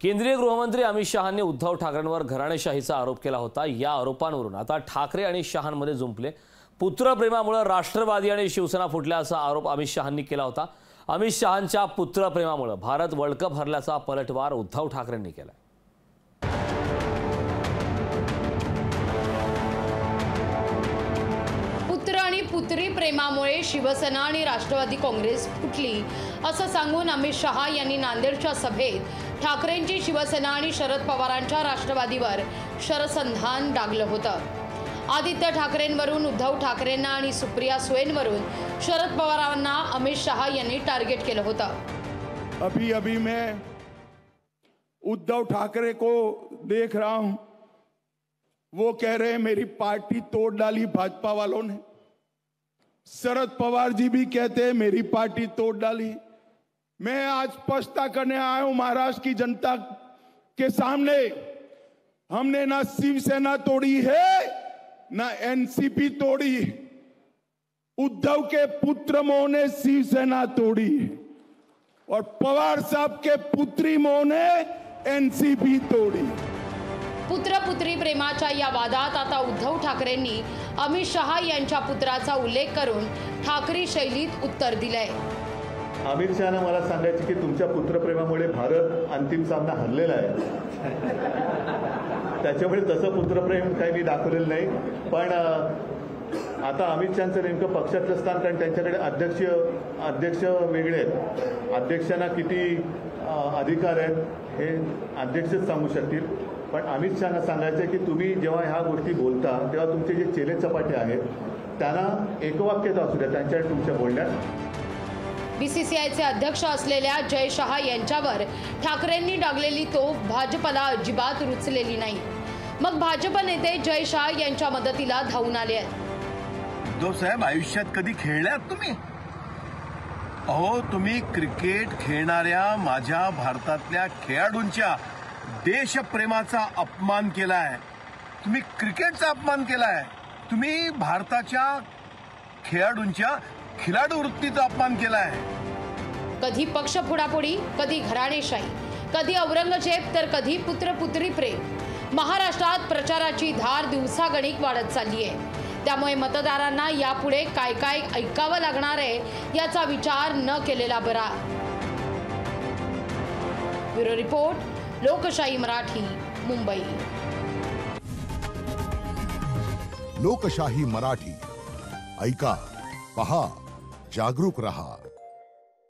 केंद्रीय गृहमंत्री अमित शहांनी उद्धव ठाकरेंवर घराणेशाहीचा आरोप केला होता। या आरोपांवरून आता ठाकरे आणि शहांमध्ये जुंपले। पुत्रप्रेमामुळे राष्ट्रवादी आणि शिवसेना फुटल्याचा आरोप अमित शहांनी केला होता। अमित शहांच्या पुत्रप्रेमामुळे भारत वर्ल्ड कप हरल्याचा पलटवार उद्धव ठाकरेंनी केला। पुत्र आणि पुत्री प्रेमामुळे शिवसेना आणि राष्ट्रवादी काँग्रेस फुटली असं सांगून अमित शहा यांनी नांदेडच्या सभेत ठाकरेंची शिवसेना आणि शरद पवारांच्या राष्ट्रवादीवर शरसंधान डागलं होतं। आदित्य ठाकरेंवरून उद्धव ठाकरेंना आणि सुप्रिया सुळेंवरून शरद पवारांना अमित शहा यांनी टार्गेट केलं होतं। अभी मैं उद्धव ठाकरे को देख रहा हूं, वो कह रहे हैं मेरी पार्टी तोड़ डाली भाजपा वालों ने। शरद पवार जी भी कहते हैं मेरी पार्टी तोड़ डाली। मैं आज स्पष्टता करने आया हूं महाराष्ट्र की जनता के सामने, हमने ना शिवसेना तोड़ी है ना एनसीपी तोड़ी। उद्धव के पुत्र मोह ने शिवसेना तोड़ी और पवार साहब के पुत्री मोह ने एनसीपी तोड़ी। पुत्र पुत्री प्रेमाच्या या वादात आता उद्धव ठाकरेंनी अमित शहा यांच्या पुत्राचा उल्लेख करून ठाकरी शैलीत उत्तर दिलंय। अमित शहाने मला सांगायचे की तुमच्या पुत्रप्रेमामुळे भारत अंतिम सामना हरलेला आहे। त्याच्यामुळे तसं पुत्रप्रेम काही मी दाखवलेलं नाही। पण आता अमित शहांचं नेमकं पक्षातलं स्थान, कारण त्यांच्याकडे अध्यक्ष वेगळे आहेत। अध्यक्षांना किती अधिकार आहेत हे अध्यक्षच सांगू शकतील। पण अमित शहांना सांगायचं की तुम्ही जेव्हा ह्या गोष्टी बोलता तेव्हा तुमचे जे चेले चपाटे आहेत त्यांना एकवाक्यता असू द्या त्यांच्या तुमच्या बोलण्यात। बीसीसीआयचे अध्यक्ष असलेल्या जय शहा यांच्यावर ठाकरेंनी डागलेली तोफ भाजपला अजिबात रुचलेली नाही। मग भाजप नेते जय शहा यांच्या मदतीला धावून आले आहेत। उद्धव साहेब, आयुष्यात कधी खेळल्यात तुम्ही? अहो, तुम्ही क्रिकेट खेळणाऱ्या माझ्या भारतातल्या खेळाडूंच्या देशप्रेमाचा अपमान केलाय। तुम्ही क्रिकेटचा अपमान केलाय। तुम्ही भारताच्या खेळाडूंच्या खिलाडू वृत्तीचा अपमान केलाय। कधी पक्ष फोडाफोडी, कधी घराणेशाही, कधी औरंगजेब तर कधी पुत्र पुत्री प्रेम। महाराष्ट्रात प्रचाराची धार दिवसागणिक वाढत चालली आहे। त्यामुळे मतदारांना यापुढे काय काय ऐकावं लागणार आहे याचा विचार न केलेला बरा। ब्युरो रिपोर्ट, लोकशाही मराठी, मुंबई। लोकशाही मराठी ऐका, पहा, जागरूक रहा।